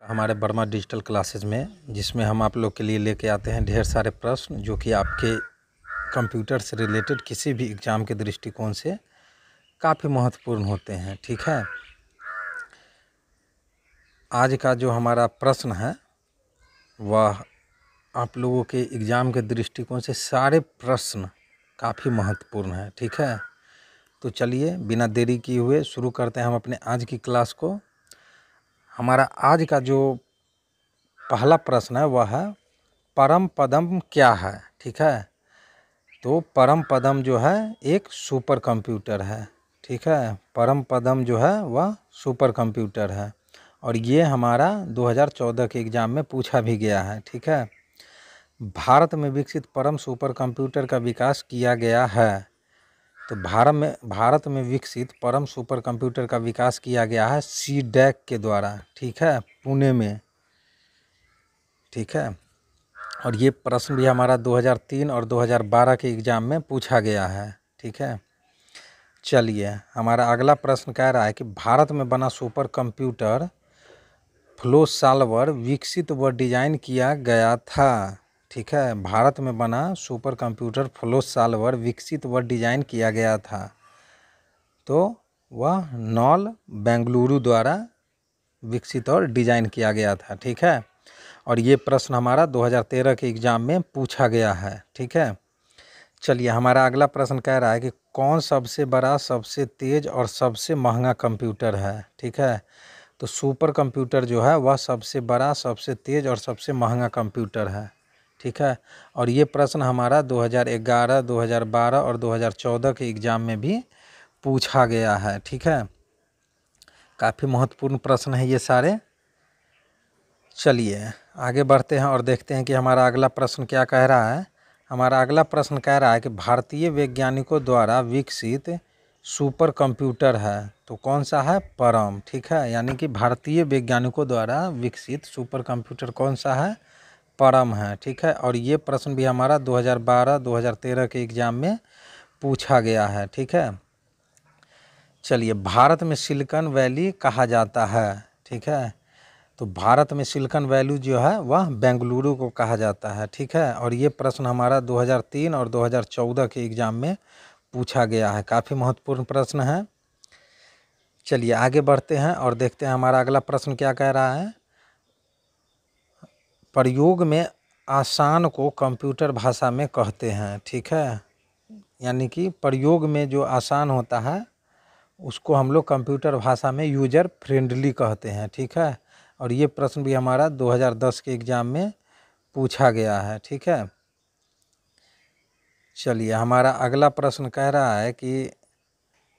हमारे Verma digital classes में, जिसमें हम आप लोग के लिए लेके आते हैं ढेर सारे प्रश्न जो कि आपके कंप्यूटर से रिलेटेड किसी भी एग्ज़ाम के दृष्टिकोण से काफ़ी महत्वपूर्ण होते हैं। ठीक है, आज का जो हमारा प्रश्न है वह आप लोगों के एग्ज़ाम के दृष्टिकोण से सारे प्रश्न काफ़ी महत्वपूर्ण है। ठीक है, तो चलिए बिना देरी किए हुए शुरू करते हैं हम अपने आज की क्लास को। हमारा आज का जो पहला प्रश्न है वह है परम पदम क्या है। ठीक है, तो परम पदम जो है एक सुपर कंप्यूटर है। ठीक है, परम पदम जो है वह सुपर कंप्यूटर है और ये हमारा 2014 के एग्ज़ाम में पूछा भी गया है। ठीक है, भारत में विकसित परम सुपर कंप्यूटर का विकास किया गया है। तो भारत में विकसित परम सुपर कंप्यूटर का विकास किया गया है सीडैक के द्वारा। ठीक है, पुणे में। ठीक है, और ये प्रश्न भी हमारा 2003 और 2012 के एग्ज़ाम में पूछा गया है। ठीक है, चलिए हमारा अगला प्रश्न कह रहा है कि भारत में बना सुपर कंप्यूटर फ्लो सॉल्वर विकसित व डिज़ाइन किया गया था। ठीक है, भारत में बना सुपर कंप्यूटर फ्लो सॉल्वर विकसित व डिज़ाइन किया गया था, तो वह नॉल बेंगलुरु द्वारा विकसित और डिज़ाइन किया गया था। ठीक है, और ये प्रश्न हमारा 2013 के एग्ज़ाम में पूछा गया है। ठीक है, चलिए हमारा अगला प्रश्न कह रहा है कि कौन सबसे बड़ा, सबसे तेज़ और सबसे महंगा कंप्यूटर है। ठीक है, तो सुपर कंप्यूटर जो है वह सबसे बड़ा, सबसे तेज़ और सबसे महंगा कंप्यूटर है। ठीक है, और ये प्रश्न हमारा 2011, 2012 और 2014 के एग्ज़ाम में भी पूछा गया है। ठीक है, काफ़ी महत्वपूर्ण प्रश्न है ये सारे। चलिए आगे बढ़ते हैं और देखते हैं कि हमारा अगला प्रश्न क्या कह रहा है। हमारा अगला प्रश्न कह रहा है कि भारतीय वैज्ञानिकों द्वारा विकसित सुपर कंप्यूटर है, तो कौन सा है? परम। ठीक है, यानी कि भारतीय वैज्ञानिकों द्वारा विकसित सुपर कंप्यूटर कौन सा है? परम है। ठीक है, और ये प्रश्न भी हमारा 2012, 2013 के एग्ज़ाम में पूछा गया है। ठीक है, चलिए भारत में सिलिकॉन वैली कहा जाता है। ठीक है, तो भारत में सिलिकॉन वैली जो है वह बेंगलुरु को कहा जाता है। ठीक है, और ये प्रश्न हमारा 2003 और 2014 के एग्ज़ाम में पूछा गया है। काफ़ी महत्वपूर्ण प्रश्न है। चलिए आगे बढ़ते हैं और देखते हैं हमारा अगला प्रश्न क्या कह रहा है। प्रयोग में आसान को कंप्यूटर भाषा में कहते हैं। ठीक है, यानी कि प्रयोग में जो आसान होता है उसको हम लोग कंप्यूटर भाषा में यूजर फ्रेंडली कहते हैं। ठीक है, और ये प्रश्न भी हमारा 2010 के एग्ज़ाम में पूछा गया है। ठीक है, चलिए हमारा अगला प्रश्न कह रहा है कि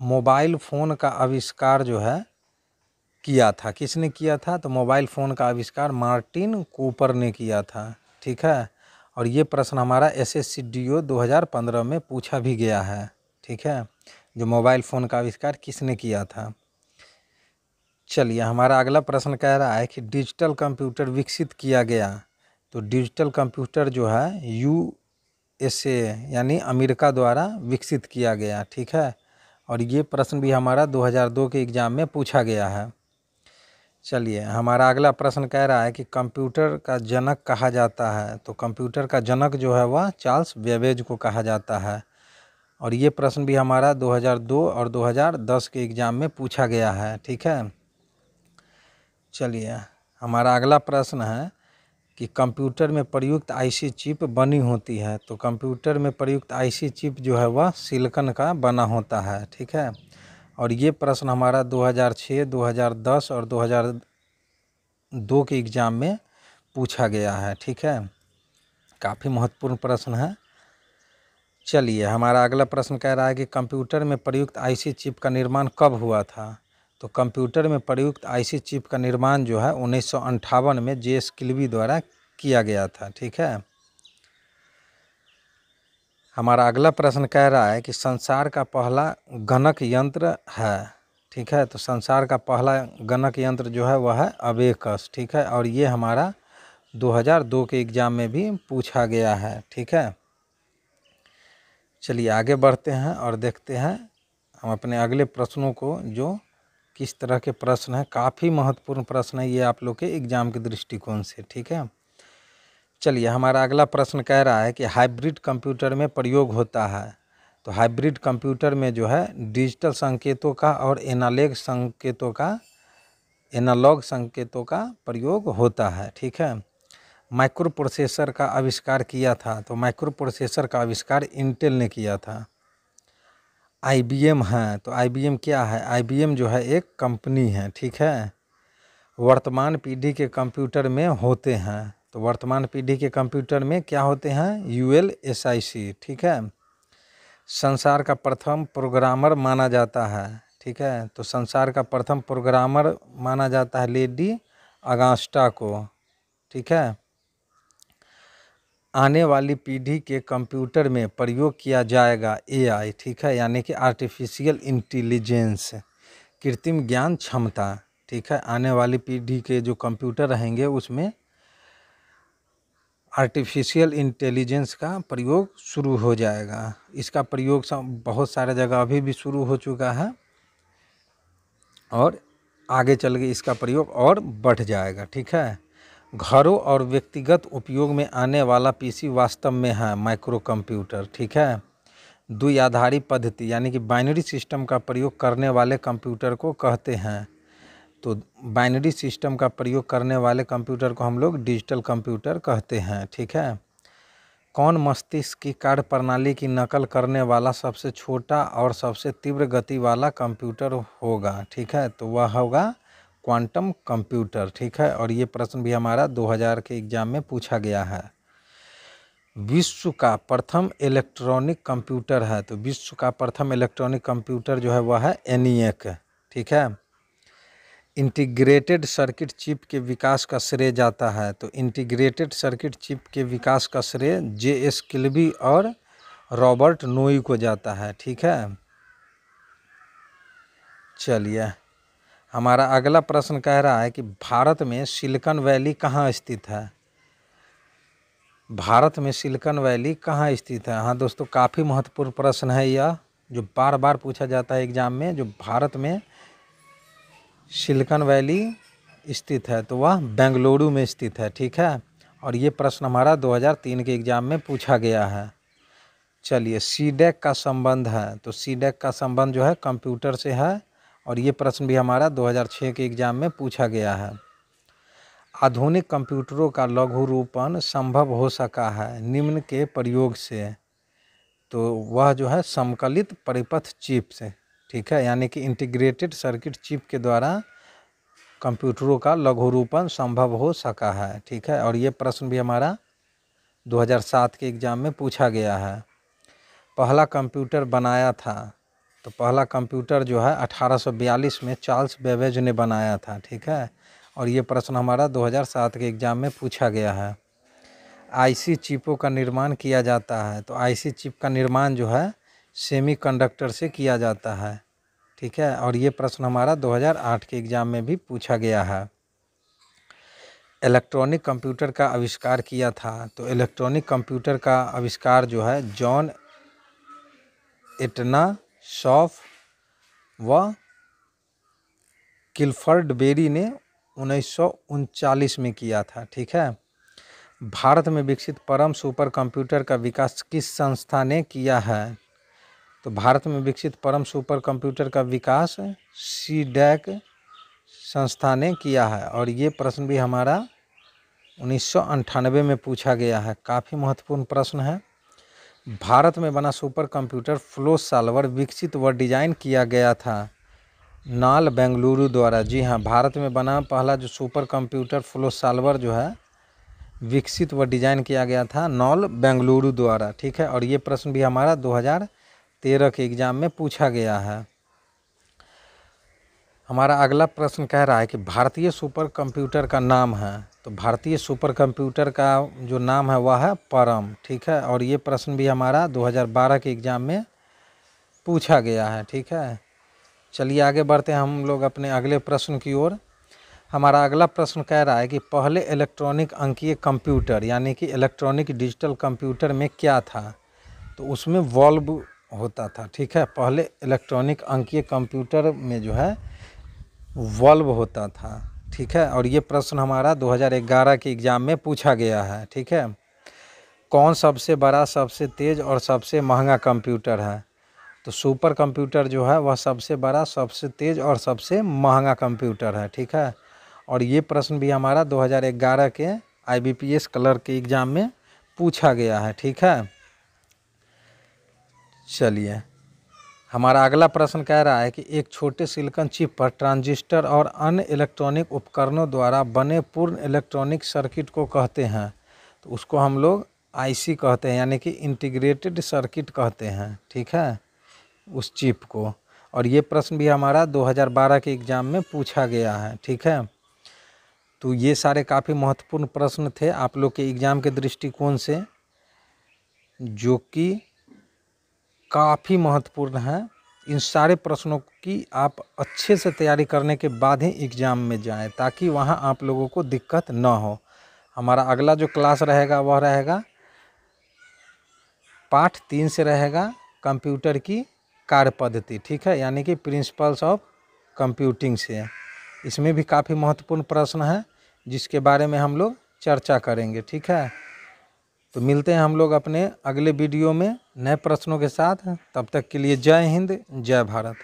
मोबाइल फ़ोन का आविष्कार जो है किया था, किसने किया था? तो मोबाइल फ़ोन का आविष्कार मार्टिन कूपर ने किया था। ठीक है, और ये प्रश्न हमारा SSCDO 2015 में पूछा भी गया है। ठीक है, जो मोबाइल फ़ोन का आविष्कार किसने किया था। चलिए हमारा अगला प्रश्न कह रहा है कि डिजिटल कंप्यूटर विकसित किया गया, तो डिजिटल कंप्यूटर जो है USA यानी अमेरिका द्वारा विकसित किया गया। ठीक है, और ये प्रश्न भी हमारा 2002 के एग्ज़ाम में पूछा गया है। चलिए हमारा अगला प्रश्न कह रहा है कि कंप्यूटर का जनक कहा जाता है, तो कंप्यूटर का जनक जो है वह चार्ल्स बेबेज को कहा जाता है, और ये प्रश्न भी हमारा 2002 और 2010 के एग्ज़ाम में पूछा गया है। ठीक है, चलिए हमारा अगला प्रश्न है कि कंप्यूटर में प्रयुक्त IC चिप बनी होती है, तो कंप्यूटर में प्रयुक्त IC चिप जो है वह सिलिकॉन का बना होता है। ठीक है, और ये प्रश्न हमारा 2006, 2010 और 2002 के एग्ज़ाम में पूछा गया है। ठीक है, काफ़ी महत्वपूर्ण प्रश्न है। चलिए हमारा अगला प्रश्न कह रहा है कि कंप्यूटर में प्रयुक्त IC चिप का निर्माण कब हुआ था, तो कंप्यूटर में प्रयुक्त IC चिप का निर्माण जो है 1958 में JS किल्बी द्वारा किया गया था। ठीक है, हमारा अगला प्रश्न कह रहा है कि संसार का पहला गणक यंत्र है। ठीक है, तो संसार का पहला गणक यंत्र जो है वह है अबेकस। ठीक है, और ये हमारा 2002 के एग्ज़ाम में भी पूछा गया है। ठीक है, चलिए आगे बढ़ते हैं और देखते हैं हम अपने अगले प्रश्नों को, जो किस तरह के प्रश्न हैं, काफ़ी महत्वपूर्ण प्रश्न है ये आप लोग के एग्जाम के दृष्टिकोण से, ठीक है। चलिए, हमारा अगला प्रश्न कह रहा है कि हाइब्रिड कंप्यूटर में प्रयोग होता है। तो हाइब्रिड कंप्यूटर में जो है डिजिटल संकेतों का और एनालॉग संकेतों का प्रयोग होता है, ठीक है। माइक्रो प्रोसेसर का आविष्कार किया था, तो माइक्रो प्रोसेसर का आविष्कार इंटेल ने किया था। IBM है, तो IBM क्या है, IBM जो है एक कंपनी है, ठीक है। वर्तमान पीढ़ी के कंप्यूटर में होते हैं, तो वर्तमान पीढ़ी के कंप्यूटर में क्या होते हैं, ULSIC, ठीक है। संसार का प्रथम प्रोग्रामर माना जाता है, ठीक है। तो संसार का प्रथम प्रोग्रामर माना जाता है लेडी अगास्टा को, ठीक है। आने वाली पीढ़ी के कंप्यूटर में प्रयोग किया जाएगा AI, ठीक है, यानी कि आर्टिफिशियल इंटेलिजेंस, कृत्रिम ज्ञान क्षमता, ठीक है। आने वाली पीढ़ी के जो कंप्यूटर रहेंगे उसमें आर्टिफिशियल इंटेलिजेंस का प्रयोग शुरू हो जाएगा। इसका प्रयोग बहुत सारे जगह अभी भी शुरू हो चुका है और आगे चल के इसका प्रयोग और बढ़ जाएगा, ठीक है। घरों और व्यक्तिगत उपयोग में आने वाला PC वास्तव में है माइक्रो कंप्यूटर, ठीक है। द्विआधारी पद्धति यानी कि बाइनरी सिस्टम का प्रयोग करने वाले कंप्यूटर को कहते हैं। तो बाइनरी सिस्टम का प्रयोग करने वाले कंप्यूटर को हम लोग डिजिटल कंप्यूटर कहते हैं, ठीक है। कौन मस्तिष्क की कार्य प्रणाली की नकल करने वाला सबसे छोटा और सबसे तीव्र गति वाला कंप्यूटर होगा, ठीक है। तो वह होगा क्वांटम कंप्यूटर, ठीक है। और ये प्रश्न भी हमारा 2000 के एग्जाम में पूछा गया है। विश्व का प्रथम इलेक्ट्रॉनिक कंप्यूटर है, तो विश्व का प्रथम इलेक्ट्रॉनिक कंप्यूटर जो है वह है ENIAC, ठीक है। इंटीग्रेटेड सर्किट चिप के विकास का श्रेय जाता है, तो इंटीग्रेटेड सर्किट चिप के विकास का श्रेय JS किल्बी और रॉबर्ट नोई को जाता है, ठीक है। चलिए, हमारा अगला प्रश्न कह रहा है कि भारत में सिलिकॉन वैली कहाँ स्थित है। भारत में सिलिकॉन वैली कहाँ स्थित है। हाँ दोस्तों, काफ़ी महत्वपूर्ण प्रश्न है यह, जो बार बार पूछा जाता है एग्जाम में। जो भारत में सिलिकॉन वैली स्थित है तो वह बेंगलुरु में स्थित है, ठीक है। और ये प्रश्न हमारा 2003 के एग्ज़ाम में पूछा गया है। चलिए, CDAC का संबंध है, तो CDAC का संबंध जो है कंप्यूटर से है और ये प्रश्न भी हमारा 2006 के एग्ज़ाम में पूछा गया है। आधुनिक कंप्यूटरों का लघुरूपण संभव हो सका है निम्न के प्रयोग से, तो वह जो है समकलित परिपथ चिप से, ठीक है, यानी कि इंटीग्रेटेड सर्किट चिप के द्वारा कंप्यूटरों का लघुरूपण संभव हो सका है, ठीक है। और ये प्रश्न भी हमारा 2007 के एग्ज़ाम में पूछा गया है। पहला कंप्यूटर बनाया था, तो पहला कंप्यूटर जो है 1842 में चार्ल्स बेबेज ने बनाया था, ठीक है। और ये प्रश्न हमारा 2007 के एग्ज़ाम में पूछा गया है। IC चिपों का निर्माण किया जाता है, तो IC चिप का निर्माण जो है सेमीकंडक्टर से किया जाता है, ठीक है। और ये प्रश्न हमारा 2008 के एग्ज़ाम में भी पूछा गया है। इलेक्ट्रॉनिक कंप्यूटर का आविष्कार किया था, तो इलेक्ट्रॉनिक कंप्यूटर का आविष्कार जो है जॉन एटनासॉफ व किलफर्ड बेरी ने 1939 में किया था, ठीक है। भारत में विकसित परम सुपर कंप्यूटर का विकास किस संस्था ने किया है। तो भारत में विकसित परम सुपर कंप्यूटर का विकास CDAC संस्था ने किया है। और ये प्रश्न भी हमारा 1998 में पूछा गया है, काफ़ी महत्वपूर्ण प्रश्न है। भारत में बना सुपर कंप्यूटर फ्लो सॉल्वर विकसित व डिजाइन किया गया था नाल बेंगलुरु द्वारा। जी हाँ, भारत में बना पहला जो सुपर कंप्यूटर फ्लो सॉल्वर जो है विकसित व डिजाइन किया गया था नॉल बेंगलुरु द्वारा, ठीक है। और ये प्रश्न भी हमारा 2013 के एग्ज़ाम में पूछा गया है। हमारा अगला प्रश्न कह रहा है कि भारतीय सुपर कंप्यूटर का नाम है, तो भारतीय सुपर कंप्यूटर का जो नाम है वह है परम, ठीक है। और ये प्रश्न भी हमारा 2012 के एग्ज़ाम में पूछा गया है, ठीक है। चलिए आगे बढ़ते हैं हम लोग अपने अगले प्रश्न की ओर। हमारा अगला प्रश्न कह रहा है कि पहले इलेक्ट्रॉनिक अंकीय कंप्यूटर यानी कि इलेक्ट्रॉनिक डिजिटल कंप्यूटर में क्या था। तो उसमें वॉल्व होता था, ठीक है। पहले इलेक्ट्रॉनिक अंकीय कंप्यूटर में जो है बल्ब होता था। ठीक है, और ये प्रश्न हमारा 2011 के एग्ज़ाम में पूछा गया है। ठीक है, कौन सबसे बड़ा, सबसे तेज़ और सबसे महंगा कंप्यूटर है? तो सुपर कंप्यूटर जो है वह सबसे बड़ा, सबसे तेज़ और सबसे महंगा कंप्यूटर है। ठीक है, और ये प्रश्न भी हमारा 2011 के IBPS क्लर्क के एग्ज़ाम में पूछा गया है। ठीक है, चलिए हमारा अगला प्रश्न कह रहा है कि एक छोटे सिलिकॉन चिप पर ट्रांजिस्टर और अन्य इलेक्ट्रॉनिक उपकरणों द्वारा बने पूर्ण इलेक्ट्रॉनिक सर्किट को कहते हैं। तो उसको हम लोग IC कहते हैं, यानी कि इंटीग्रेटेड सर्किट कहते हैं। ठीक है, उस चिप को। और ये प्रश्न भी हमारा 2012 के एग्ज़ाम में पूछा गया है। ठीक है, तो ये सारे काफ़ी महत्वपूर्ण प्रश्न थे आप लोग के एग्ज़ाम के दृष्टिकोण से, जो कि काफ़ी महत्वपूर्ण है। इन सारे प्रश्नों की आप अच्छे से तैयारी करने के बाद ही एग्ज़ाम में जाएं, ताकि वहाँ आप लोगों को दिक्कत ना हो। हमारा अगला जो क्लास रहेगा वह रहेगा पाठ 3 से रहेगा कंप्यूटर की कार्य पद्धति। ठीक है, यानी कि प्रिंसिपल्स ऑफ कंप्यूटिंग से। इसमें भी काफ़ी महत्वपूर्ण प्रश्न है जिसके बारे में हम लोग चर्चा करेंगे। ठीक है, तो मिलते हैं हम लोग अपने अगले वीडियो में नए प्रश्नों के साथ। तब तक के लिए जय हिंद, जय भारत।